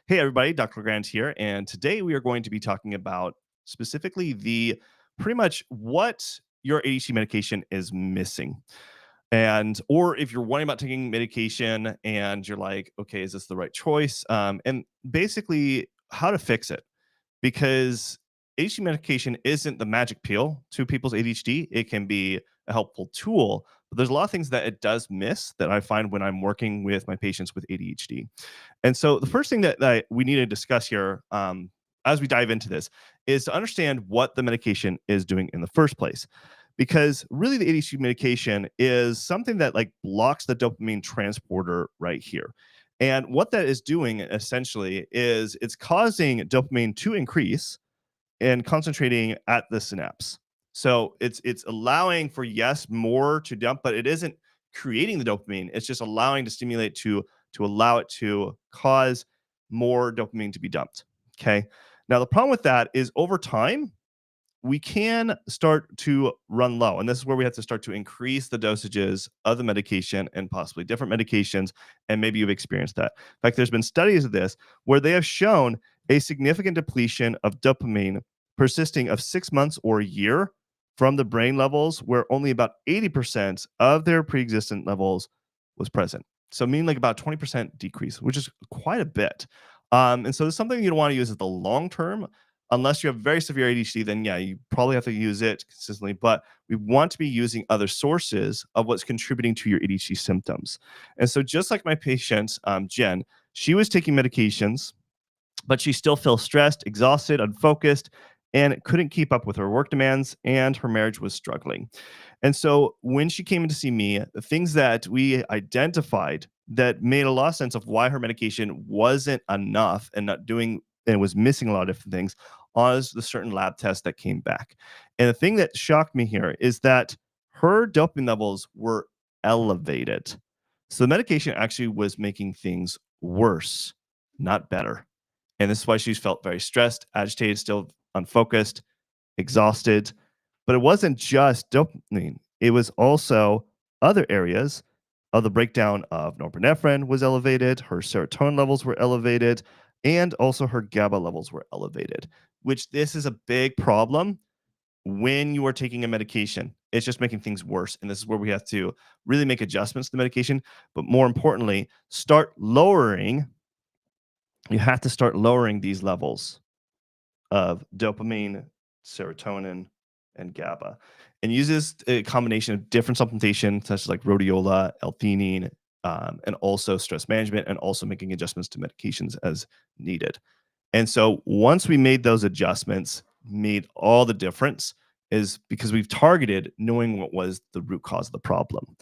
Hey, everybody, Dr. Grant here. And today we are going to be talking about specifically the pretty much what your ADHD medication is missing. And, or if you're worrying about taking medication and you're like, okay, is this the right choice? And basically, how to fix it because ADHD medication isn't the magic pill to people's ADHD. It can be a helpful tool, but there's a lot of things that it does miss that I find when I'm working with my patients with ADHD. And so the first thing that we need to discuss here, as we dive into this, is to understand what the medication is doing in the first place. Because really, the ADHD medication is something that like blocks the dopamine transporter right here. And what that is doing essentially is it's causing dopamine to increase and concentrating at the synapse. So it's allowing for yes more to dump, but it isn't creating the dopamine. It's just allowing to stimulate to allow it to cause more dopamine to be dumped. Okay. Now the problem with that is over time we can start to run low. And this is where we have to start to increase the dosages of the medication and possibly different medications. And maybe you've experienced that. In fact, there's been studies of this where they have shown a significant depletion of dopamine persisting of 6 months or a year from the brain levels where only about 80% of their pre-existent levels was present. So meaning like about 20% decrease, which is quite a bit. And so it's something you don't want to use at the long term unless you have very severe ADHD, then yeah, you probably have to use it consistently. But we want to be using other sources of what's contributing to your ADHD symptoms. And so, just like my patient, Jen, she was taking medications, but she still feels stressed, exhausted, unfocused, and couldn't keep up with her work demands, and her marriage was struggling. And so, when she came in to see me, the things that we identified that made a lot of sense of why her medication wasn't enough and not doing and was missing a lot of different things was the certain lab test that came back. And the thing that shocked me here is that her dopamine levels were elevated. So the medication actually was making things worse, not better. And this is why she's felt very stressed, agitated, still unfocused, exhausted. But it wasn't just dopamine, it was also other areas of the breakdown of norepinephrine was elevated, her serotonin levels were elevated, and also her GABA levels were elevated, which this is a big problem when you are taking a medication. It's just making things worse. And this is where we have to really make adjustments to the medication, but more importantly, you have to start lowering these levels of dopamine, serotonin, and GABA, and uses a combination of different supplementation, such as like rhodiola, L-theanine, and also stress management, and also making adjustments to medications as needed. And so once we made those adjustments, made all the difference is because we've targeted knowing what was the root cause of the problem.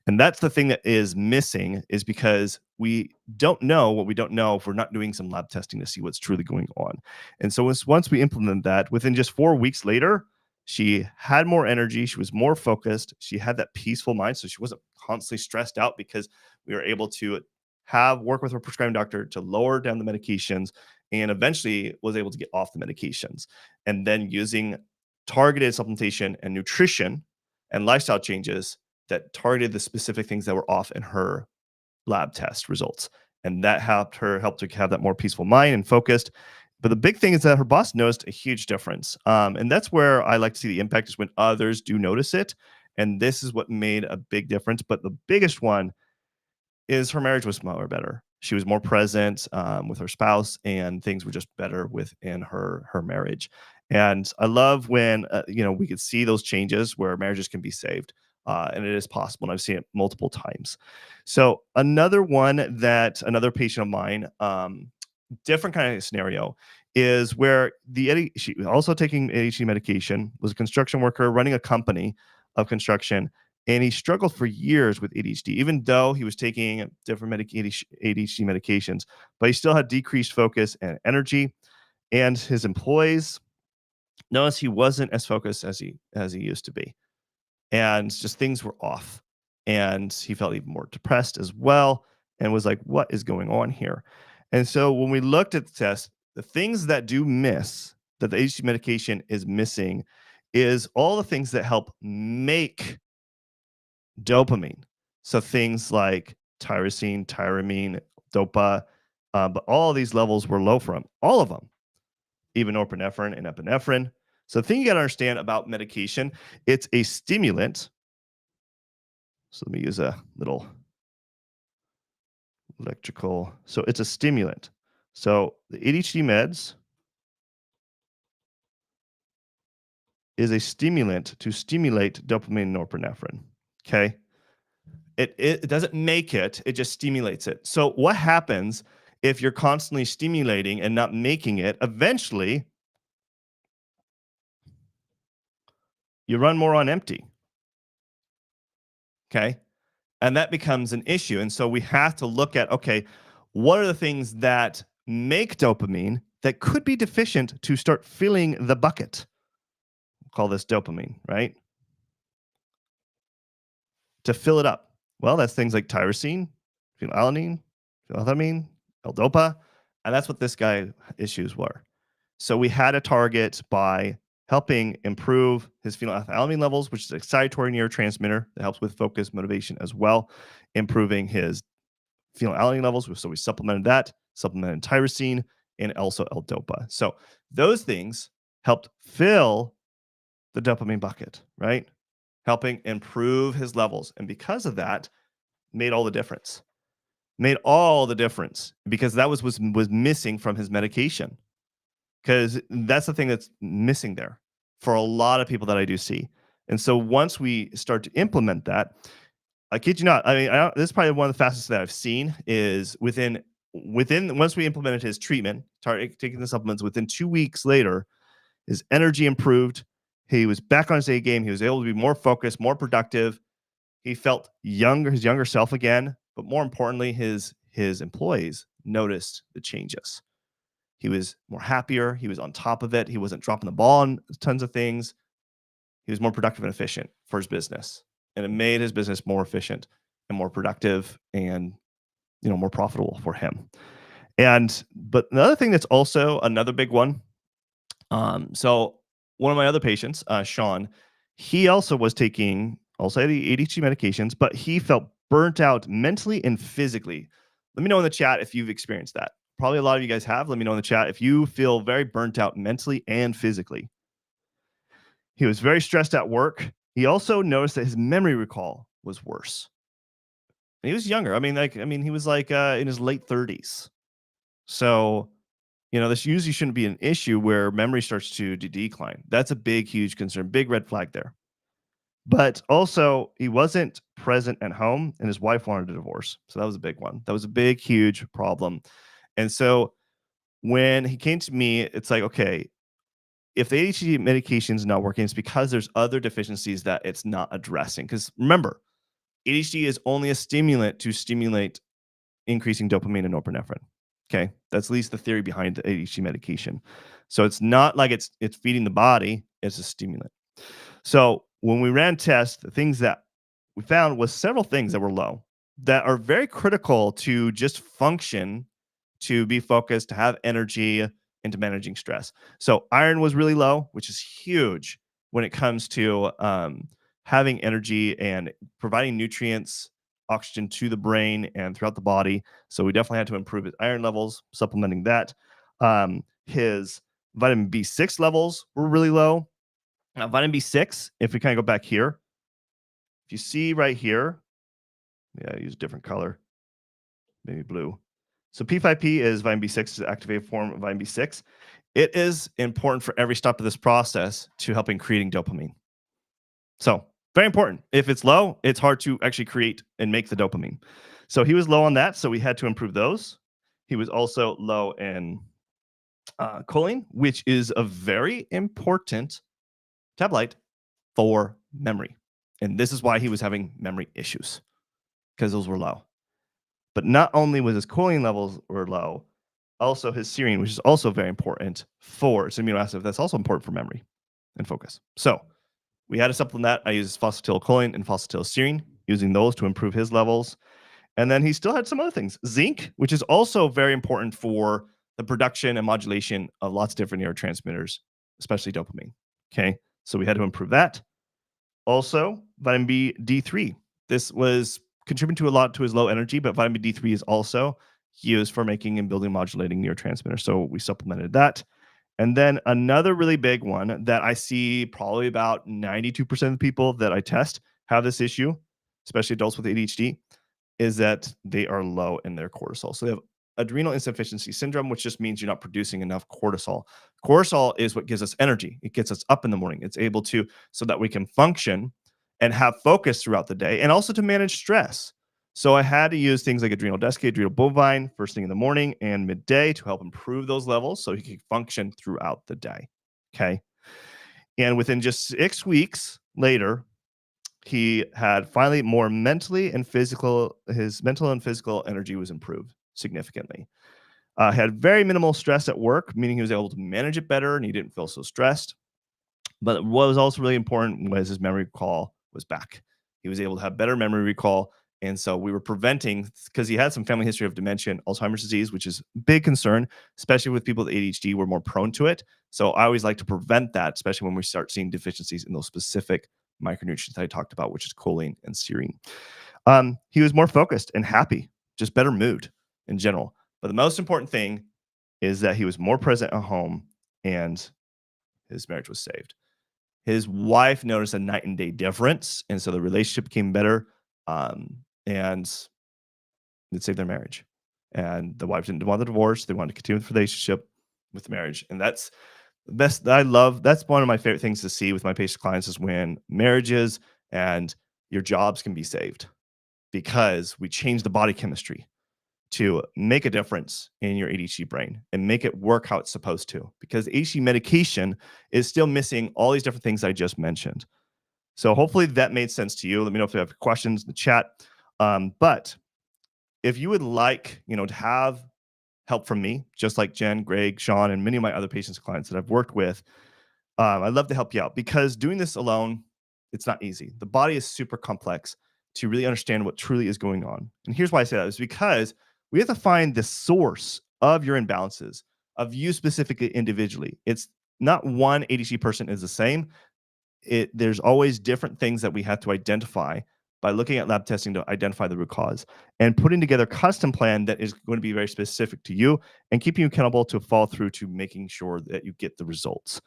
And that's the thing that is missing is because we don't know what we don't know if we're not doing some lab testing to see what's truly going on. And so once we implement that, within just 4 weeks later, she had more energy. She was more focused. She had that peaceful mind. So she wasn't constantly stressed out because we were able to have work with her prescribing doctor to lower down the medications and eventually was able to get off the medications. And then using targeted supplementation and nutrition and lifestyle changes that targeted the specific things that were off in her lab test results. And that helped her have that more peaceful mind and focused. But the big thing is that her boss noticed a huge difference. And that's where I like to see the impact is when others do notice it. And this is what made a big difference. But the biggest one is her marriage was more better. She was more present with her spouse, and things were just better within her marriage. And I love when we could see those changes where marriages can be saved, and it is possible. And I've seen it multiple times. So another patient of mine, different kind of scenario, is where she was also taking ADHD medication, was a construction worker running a company of construction, and he struggled for years with ADHD, even though he was taking different ADHD medications, but he still had decreased focus and energy. And his employees noticed he wasn't as focused as he used to be, and just things were off. And he felt even more depressed as well, and was like, "What is going on here?" And so when we looked at the test, the things that do miss that the ADHD medication is missing is all the things that help make dopamine. So things like tyrosine, tyramine, dopa, But all of these levels were low for him, all of them, even norepinephrine and epinephrine. So the thing you got to understand about medication, it's a stimulant. So let me use a little electrical. So it's a stimulant. So the ADHD meds is a stimulant to stimulate dopamine and norepinephrine. Okay. It doesn't make it, it just stimulates it. So what happens if you're constantly stimulating and not making it? Eventually, you run more on empty. Okay. And that becomes an issue. And so we have to look at, okay, what are the things that make dopamine that could be deficient to start filling the bucket? We'll call this dopamine, right? To fill it up. Well, that's things like tyrosine, phenylalanine, phenethylamine, L-DOPA, and that's what this guy issues were. So we had a target by helping improve his phenylethylamine levels, which is an excitatory neurotransmitter that helps with focus, motivation as well, improving his phenylalanine levels. So we supplemented that, supplemented tyrosine, and also L-DOPA. So those things helped fill the dopamine bucket, right? Helping improve his levels. And because of that, made all the difference. Made all the difference because that was missing from his medication. Because that's the thing that's missing there for a lot of people that I do see. And so once we start to implement that, I kid you not. I mean, this is probably one of the fastest that I've seen is within once we implemented his treatment, taking the supplements, within 2 weeks later, his energy improved. He was back on his A game. He was able to be more focused, more productive. He felt younger, his younger self again. But more importantly, his employees noticed the changes. He was more happier. He was on top of it. He wasn't dropping the ball on tons of things. He was more productive and efficient for his business, and it made his business more efficient and more productive, and more profitable for him. And but another thing that's also another big one. So one of my other patients, Sean, he also was taking also the ADHD medications, but he felt burnt out mentally and physically. Let me know in the chat if you've experienced that. Probably a lot of you guys have. Let me know in the chat if you feel very burnt out mentally and physically. He was very stressed at work. He also noticed that his memory recall was worse. And he was younger. He was like in his late 30s. So, this usually shouldn't be an issue where memory starts to decline. That's a big, huge concern, big red flag there. But also, he wasn't present at home, and his wife wanted a divorce. So that was a big one. That was a big, huge problem. And so when he came to me, it's like, okay, if the ADHD medication is not working, it's because there's other deficiencies that it's not addressing. Because remember, ADHD is only a stimulant to stimulate increasing dopamine and norepinephrine. Okay, that's at least the theory behind the ADHD medication. So it's not like it's feeding the body; it's a stimulant. So when we ran tests, the things that we found was several things that were low that are very critical to just function, to be focused, to have energy, and to managing stress. So iron was really low, which is huge when it comes to having energy and providing nutrients, oxygen to the brain and throughout the body. So we definitely had to improve his iron levels, supplementing that. His vitamin B6 levels were really low. Now, vitamin B6, if we kind of go back here, if you see right here, I use a different color, maybe blue. So P5P is vitamin B6, is an activated form of vitamin B6. It is important for every step of this process to helping creating dopamine. So very important. If it's low, it's hard to actually create and make the dopamine. So he was low on that, so we had to improve those. He was also low in choline, which is a very important metabolite for memory. And this is why he was having memory issues, because those were low. But not only was his choline levels were low, also his serine, which is also very important for it's an amino acid that's also important for memory and focus. So we had to supplement that. I used phosphatidylcholine and phosphatidylserine, using those to improve his levels. And then he still had some other things. Zinc, which is also very important for the production and modulation of lots of different neurotransmitters, especially dopamine. Okay. So we had to improve that. Also, vitamin D3. This was contributing to a lot to his low energy, but vitamin D3 is also used for making and building modulating neurotransmitters. So we supplemented that. And then another really big one that I see probably about 92% of the people that I test have this issue, especially adults with ADHD, is that they are low in their cortisol. So they have adrenal insufficiency syndrome, which just means you're not producing enough cortisol. Cortisol is what gives us energy. It gets us up in the morning. It's able to, so that we can function and have focus throughout the day and also to manage stress. So I had to use things like adrenal desicate, adrenal bovine, first thing in the morning and midday to help improve those levels so he could function throughout the day. Okay. And within just 6 weeks later, he had finally more mentally and physical, his mental and physical energy was improved significantly. Had very minimal stress at work, meaning he was able to manage it better and he didn't feel so stressed. But what was also really important was his memory recall was back. He was able to have better memory recall. And so we were preventing, because he had some family history of dementia and Alzheimer's disease, which is a big concern, especially with people with ADHD. We're more prone to it. So I always like to prevent that, especially when we start seeing deficiencies in those specific micronutrients that I talked about, which is choline and serine. He was more focused and happy, just better mood in general. But the most important thing is that he was more present at home and his marriage was saved. His wife noticed a night and day difference, and so the relationship became better, and it saved their marriage. And the wife didn't want the divorce; they wanted to continue the relationship with the marriage, and that's the best. I love that's one of my favorite things to see with my patient clients is when marriages and your jobs can be saved because we change the body chemistry to make a difference in your ADHD brain and make it work how it's supposed to. Because ADHD medication is still missing all these different things I just mentioned. So hopefully that made sense to you. Let me know if you have questions in the chat. But if you would like, to have help from me, just like Jen, Greg, Sean, and many of my other patients and clients that I've worked with, I'd love to help you out because doing this alone, it's not easy. The body is super complex to really understand what truly is going on. And here's why I say that is because we have to find the source of your imbalances, of you specifically individually. It's not one ADHD person is the same. There's always different things that we have to identify by looking at lab testing to identify the root cause and putting together a custom plan that is going to be very specific to you and keeping you accountable to follow through to making sure that you get the results.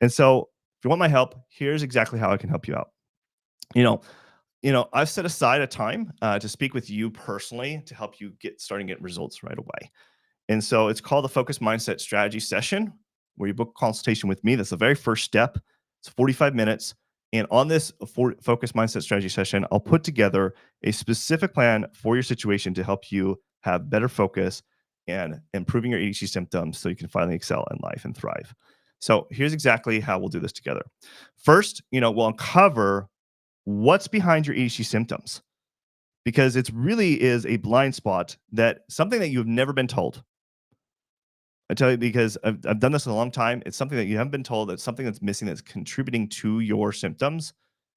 And so if you want my help, here's exactly how I can help you out. You know, I've set aside a time to speak with you personally to help you get starting getting results right away. And so it's called the Focus Mindset Strategy Session, where you book a consultation with me. That's the very first step. It's 45 minutes. And on this Focus Mindset Strategy Session, I'll put together a specific plan for your situation to help you have better focus and improving your ADHD symptoms so you can finally excel in life and thrive. So here's exactly how we'll do this together. First, we'll uncover what's behind your ADHD symptoms because it really is a blind spot that something that you've never been told. I tell you because I've done this a long time. It's something that you haven't been told. That's something that's missing that's contributing to your symptoms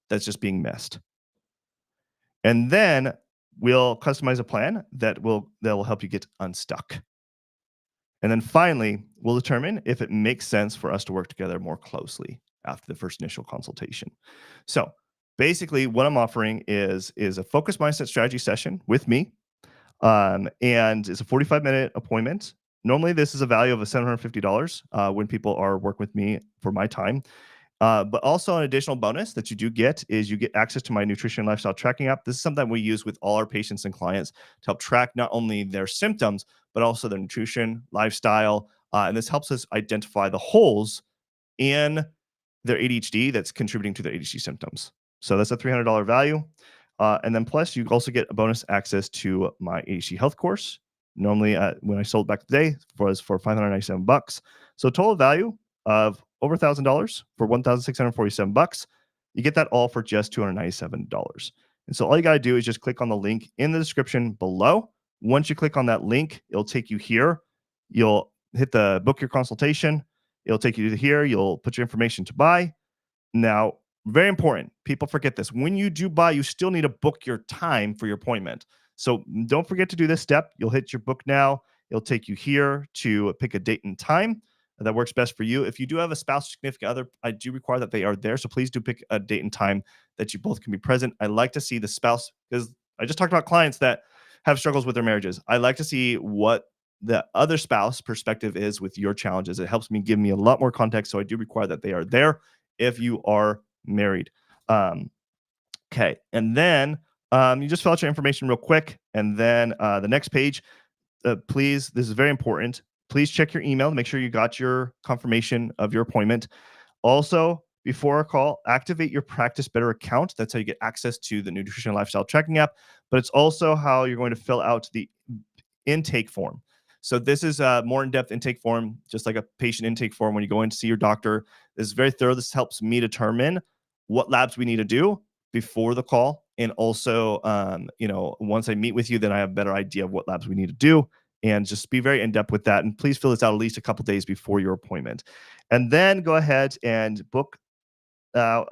that's just being missed. And then we'll customize a plan that will help you get unstuck. And then finally, we'll determine if it makes sense for us to work together more closely after the first initial consultation. So basically, what I'm offering is a focused mindset strategy session with me, and it's a 45-minute appointment. Normally, this is a value of $750 when people are working with me for my time. But also an additional bonus that you do get is you get access to my nutrition and lifestyle tracking app. This is something we use with all our patients and clients to help track not only their symptoms, but also their nutrition, lifestyle. And this helps us identify the holes in their ADHD that's contributing to their ADHD symptoms. So that's a $300 value. And then plus you also get a bonus access to my ADHD health course. Normally when I sold back today was for $597. So total value of over $1,000 for $1,647. You get that all for just $297. And so all you got to do is just click on the link in the description below. Once you click on that link, it'll take you here. You'll hit the book your consultation. It'll take you to here. You'll put your information to buy. Now, very important. People forget this. When you do buy, you still need to book your time for your appointment. So don't forget to do this step. You'll hit your book now. It'll take you here to pick a date and time that works best for you. If you do have a spouse or significant other, I do require that they are there. So please do pick a date and time that you both can be present. I like to see the spouse because I just talked about clients that have struggles with their marriages. I like to see what the other spouse perspective is with your challenges. It helps me give me a lot more context. So I do require that they are there if you are married. Um, okay. And then you just fill out your information real quick. And then the next page, please, this is very important. Please check your email to make sure you got your confirmation of your appointment. Also, before our call, activate your Practice Better account. That's how you get access to the nutrition and lifestyle tracking app. But it's also how you're going to fill out the intake form. So this is a more in-depth intake form, just like a patient intake form when you go in to see your doctor. This is very thorough. This helps me determine what labs we need to do before the call, and also, once I meet with you, then I have a better idea of what labs we need to do, and just be very in-depth with that. And please fill this out at least a couple days before your appointment, and then go ahead and block out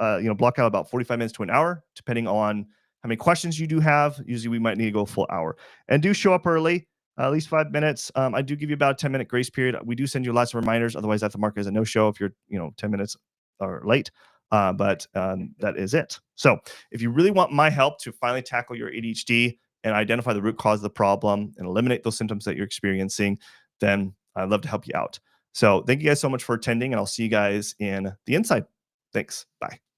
about 45 minutes to an hour, depending on how many questions you do have. Usually we might need to go a full hour. And do show up early, at least 5 minutes. I do give you about a 10-minute grace period. We do send you lots of reminders. Otherwise, that's the mark as a no-show if you're 10 minutes or late. But that is it. So if you really want my help to finally tackle your ADHD and identify the root cause of the problem and eliminate those symptoms that you're experiencing, then I'd love to help you out. So thank you guys so much for attending, and I'll see you guys in the inside. Thanks. Bye.